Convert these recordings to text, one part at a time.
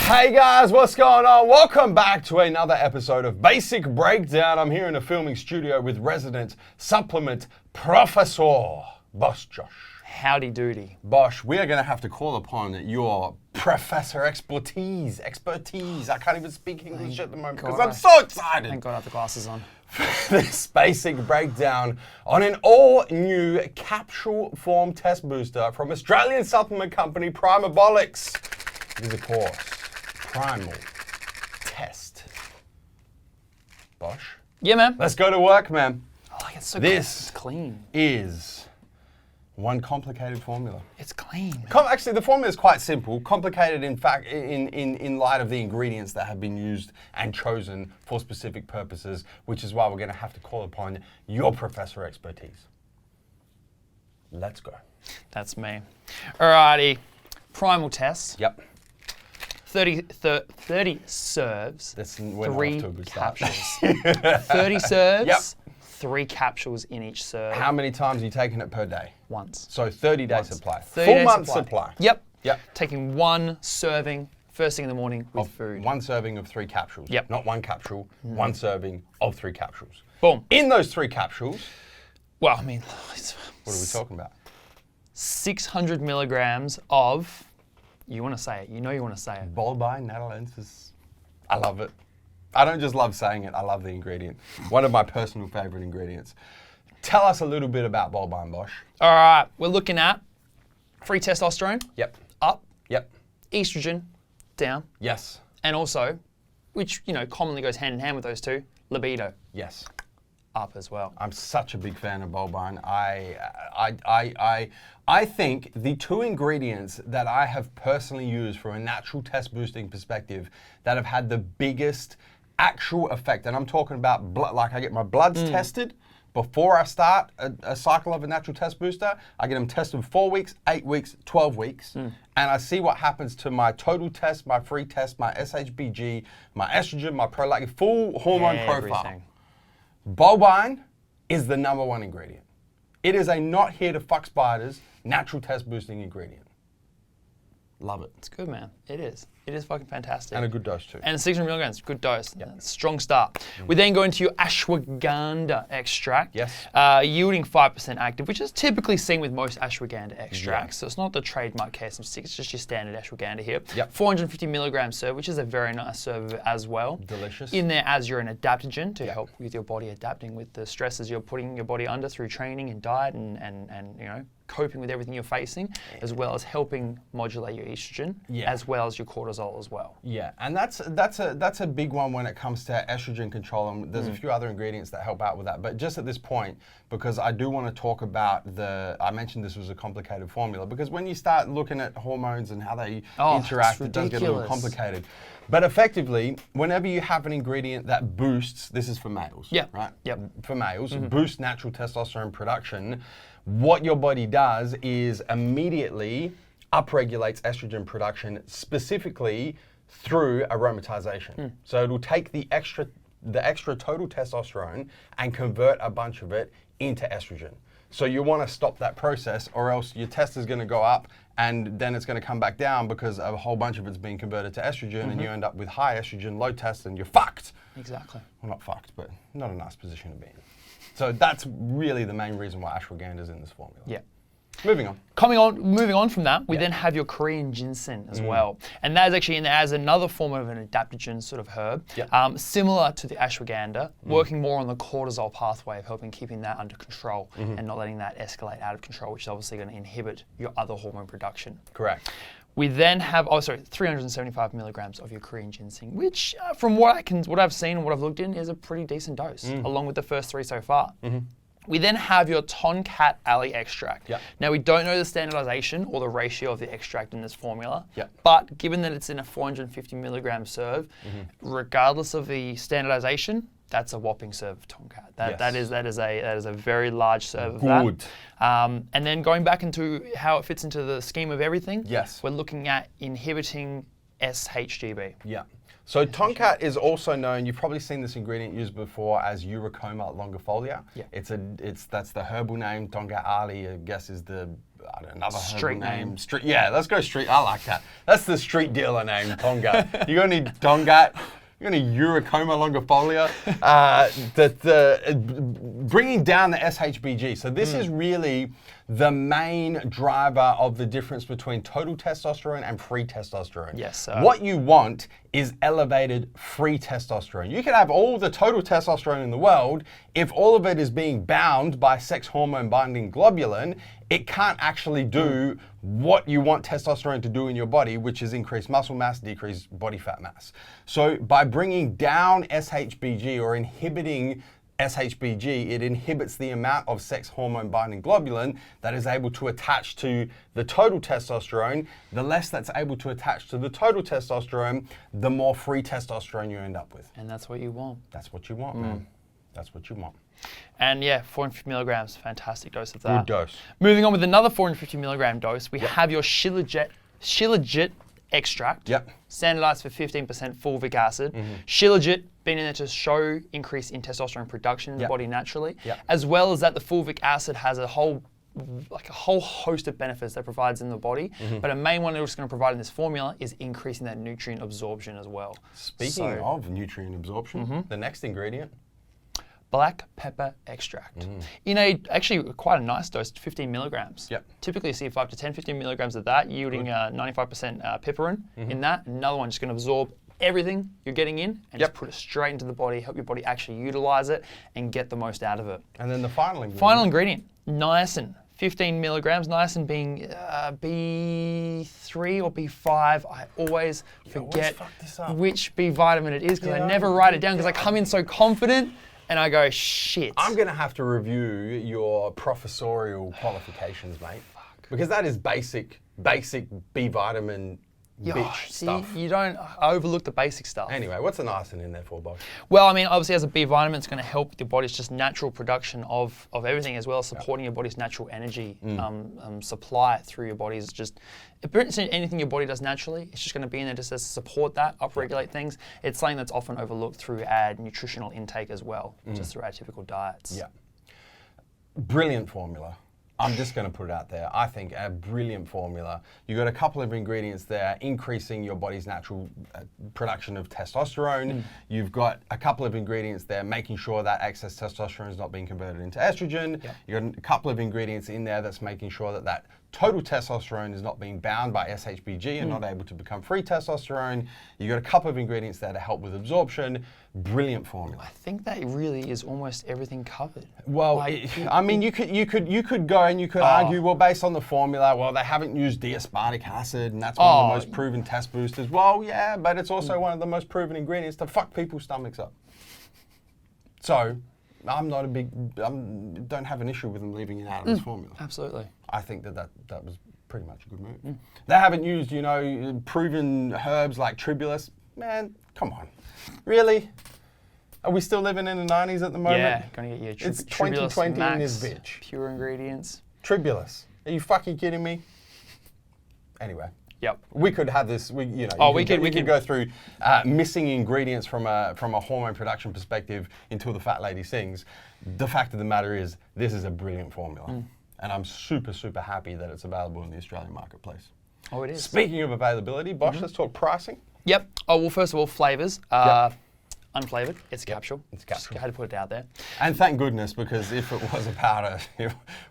Hey guys, what's going on? Welcome back to another episode of Basic Breakdown. I'm here in the filming studio with resident supplement professor, Bosch Josh. Howdy doody. Bosch, we are going to have to call upon your professor expertise. I can't even speak English at the moment because I'm so excited. Thank God I have the glasses on. This basic breakdown on an all-new capsule form test booster from Australian supplement company Primabolics. It is, of course, Primal Test. Bosch? Yeah, man. Let's go to work, man. Oh, it's so This clean. is one complicated formula. It's clean, man. Actually, the formula is quite simple. Complicated, in fact, in light of the ingredients that have been used and chosen for specific purposes, which is why we're going to have to call upon your professor expertise. Let's go. That's me. Alrighty. Primal test. Yep. 30 serves, We're not 3 off to a good start. capsules. 30 serves, Yep. 3 capsules in each serve. How many times are you taking it per day? Once. So 30-day Once. supply. 30 Full day month supply. Yep. Yep. Taking 1 serving first thing in the morning with food. 1 serving of 3 capsules. Yep. Not 1 capsule, 1 serving of 3 capsules. Boom. In those 3 capsules, Well, I mean, it's what are we talking about? 600 milligrams of, you want to say it, you know you want to say it. Bolbine natalensis. I love it. I don't just love saying it, I love the ingredient. One of my personal favorite ingredients. Tell us a little bit about Bolbine, Bosch. All right, we're looking at free testosterone, Yep. up, Yep. estrogen, down, Yes. and also, which, commonly goes hand in hand with those two, libido, Yes. up as well. I'm such a big fan of Bolbine. I think the 2 ingredients that I have personally used from a natural test boosting perspective that have had the biggest actual effect, and I'm talking about blood, like I get my bloods tested before I start a cycle of a natural test booster. I get them tested 4 weeks, 8 weeks, 12 weeks, and I see what happens to my total test, my free test, my SHBG, my estrogen, my prolactin, full hormone profile. Everything. Bolbine is the #1 ingredient. It is a not here to fuck spiders, natural test boosting ingredient. Love it. It's good, man. It is. It is fucking fantastic. And a good dose too. And 600 milligrams, good dose. Strong start. We then go into your ashwagandha extract, Yes. Yielding 5% active, which is typically seen with most ashwagandha extracts. So it's not the trademark KSM6, it's just your standard ashwagandha here. Yep. 450 milligrams serve, which is a very nice serve as well. Delicious. In there as you're an adaptogen to help with your body adapting with the stresses you're putting your body under through training and diet and coping with everything you're facing, as well as helping modulate your estrogen, as well as your cortisol as well. Yeah, and that's a big one when it comes to estrogen control, and there's a few other ingredients that help out with that. But just at this point, because I do want to talk about I mentioned this was a complicated formula, because when you start looking at hormones and how they interact, it does get a little complicated. But effectively, whenever you have an ingredient that boosts, this is for males, right? Yep. For males, boosts natural testosterone production, what your body does is immediately upregulates estrogen production, specifically through aromatization. So it'll take the extra total testosterone and convert a bunch of it into estrogen. So you want to stop that process, or else your test is going to go up and then it's going to come back down because a whole bunch of it's being converted to estrogen, and you end up with high estrogen, low test, and you're fucked. Exactly. Well, not fucked, but not a nice position to be in. So that's really the main reason why ashwagandha is in this formula. Yeah. Moving on. Moving on from that, we then have your Korean ginseng as well. And that is actually in there as another form of an adaptogen sort of herb, similar to the ashwagandha, working more on the cortisol pathway of helping keeping that under control and not letting that escalate out of control, which is obviously going to inhibit your other hormone production. Correct. We then have 375 milligrams of your Korean ginseng, which from what I've seen and what I've looked in is a pretty decent dose, along with the first 3 so far. We then have your Tonkat Ali extract. Yep. Now, we don't know the standardization or the ratio of the extract in this formula, Yep. but given that it's in a 450 milligram serve, regardless of the standardization, that's a whopping serve of Tonkat. That is a very large serve of Good. that. And then going back into how it fits into the scheme of everything, Yes. we're looking at inhibiting SHGB. Yeah. So Tonkat is also known, you've probably seen this ingredient used before as Uricoma longifolia. Yeah. That's the herbal name. Tonkat Ali, I guess, is the another Street herbal name. Yeah, let's go street. I like that. That's the street dealer name, Tonkat. You're gonna need Tonkat. You're gonna need Uricoma longifolia. Bringing down the SHBG. So this is really the main driver of the difference between total testosterone and free testosterone. Yes, sir. What you want is elevated free testosterone. You can have all the total testosterone in the world. If all of it is being bound by sex hormone binding globulin, it can't actually do what you want testosterone to do in your body, which is increase muscle mass, decrease body fat mass. So by bringing down SHBG or inhibiting SHBG, it inhibits the amount of sex hormone binding globulin that is able to attach to the total testosterone. The less that's able to attach to the total testosterone, the more free testosterone you end up with. And that's what you want. That's what you want, man. That's what you want. And yeah, 450 milligrams, fantastic dose of that. Good dose. Moving on with another 450 milligram dose, we have your Shilajit extract. Yep. Standardized for 15% fulvic acid. Shilajit been in there to show increase in testosterone production in the body naturally, as well as that the fulvic acid has a whole host of benefits that it provides in the body. But a main one that it's going to provide in this formula is increasing that nutrient absorption as well. Speaking of nutrient absorption, the next ingredient. Black pepper extract. In actually quite a nice dose, 15 milligrams. Yep. Typically you see 5 to 10, 15 milligrams of that, yielding 95% piperin in that. Another one just going to absorb everything you're getting in and just put it straight into the body, help your body actually utilize it and get the most out of it. And then the final ingredient. Final ingredient, niacin. 15 milligrams, niacin being B3 or B5. I always forget which B vitamin it is because I never write it down because I come in so confident. And I go, shit. I'm going to have to review your professorial qualifications, mate. Because that is basic B vitamin bitch stuff. You don't overlook the basic stuff. Anyway, what's the niacin in there for, Bob? Well, I mean, obviously as a B vitamin, it's going to help your body's just natural production of everything as well as supporting your body's natural energy supply through your body. It's just, anything your body does naturally, it's just going to be in there just to support that, upregulate things. It's something that's often overlooked through our nutritional intake as well, just through our typical diets. Yeah. Brilliant formula. I'm just going to put it out there. I think a brilliant formula. You've got a couple of ingredients there, increasing your body's natural production of testosterone. You've got a couple of ingredients there, making sure that excess testosterone is not being converted into estrogen. You've got a couple of ingredients in there that's making sure that that total testosterone is not being bound by SHBG and not able to become free testosterone. You've got a couple of ingredients there to help with absorption. Brilliant formula. I think that really is almost everything covered. Well, I mean, you could go and you could argue, well, based on the formula, well, they haven't used D-aspartic acid, and that's one of the most proven test boosters. Well, yeah, but it's also one of the most proven ingredients to fuck people's stomachs up. So, I'm not a big, don't have an issue with them leaving it out of this formula. Absolutely. I think that was pretty much a good move. They haven't used, proven herbs like tribulus. Man, come on. Really? Are we still living in the 90s at the moment? Yeah, gonna get your It's 2020 Max, in this bitch. Pure ingredients. Tribulus. Are you fucking kidding me? Anyway. Yep. We could have this. We could go through missing ingredients from a hormone production perspective until the fat lady sings. The fact of the matter is, this is a brilliant formula, and I'm super happy that it's available in the Australian marketplace. Oh, it is. Speaking of availability, Bosch, let's talk pricing. Yep. Oh well, first of all, flavors. Unflavored. It's a capsule. It's a capsule. Just had to put it out there. And thank goodness, because if it was a powder,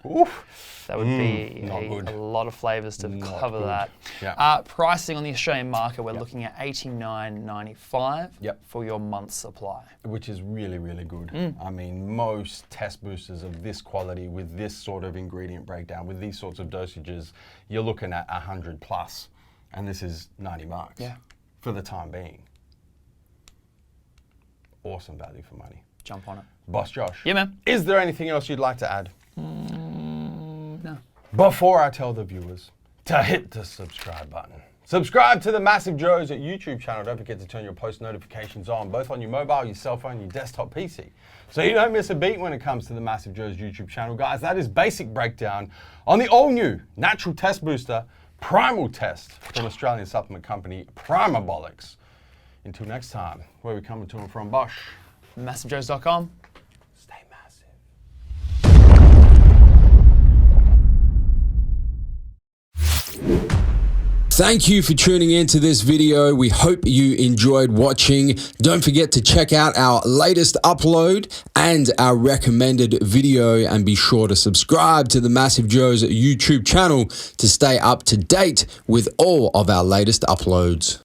oof, that would be a lot of flavors to cover that. Yeah. Pricing on the Australian market, we're looking at $89.95 for your month's supply. Which is really, really good. I mean, most test boosters of this quality with this sort of ingredient breakdown, with these sorts of dosages, you're looking at 100 plus. And this is 90 bucks for the time being. Awesome value for money. Jump on it. Boss Josh. Yeah, man. Is there anything else you'd like to add? No. Before I tell the viewers to hit the subscribe button. Subscribe to the Massive Joes YouTube channel. Don't forget to turn your post notifications on, both on your mobile, your cell phone, your desktop PC. So you don't miss a beat when it comes to the Massive Joes YouTube channel. Guys, that is basic breakdown on the all-new natural test booster Primal Test from Australian supplement company Primabolics. Until next time, where are we coming to and from, Bosch? MassiveJoes.com. Stay massive. Thank you for tuning into this video. We hope you enjoyed watching. Don't forget to check out our latest upload and our recommended video, and be sure to subscribe to the Massive Joes YouTube channel to stay up to date with all of our latest uploads.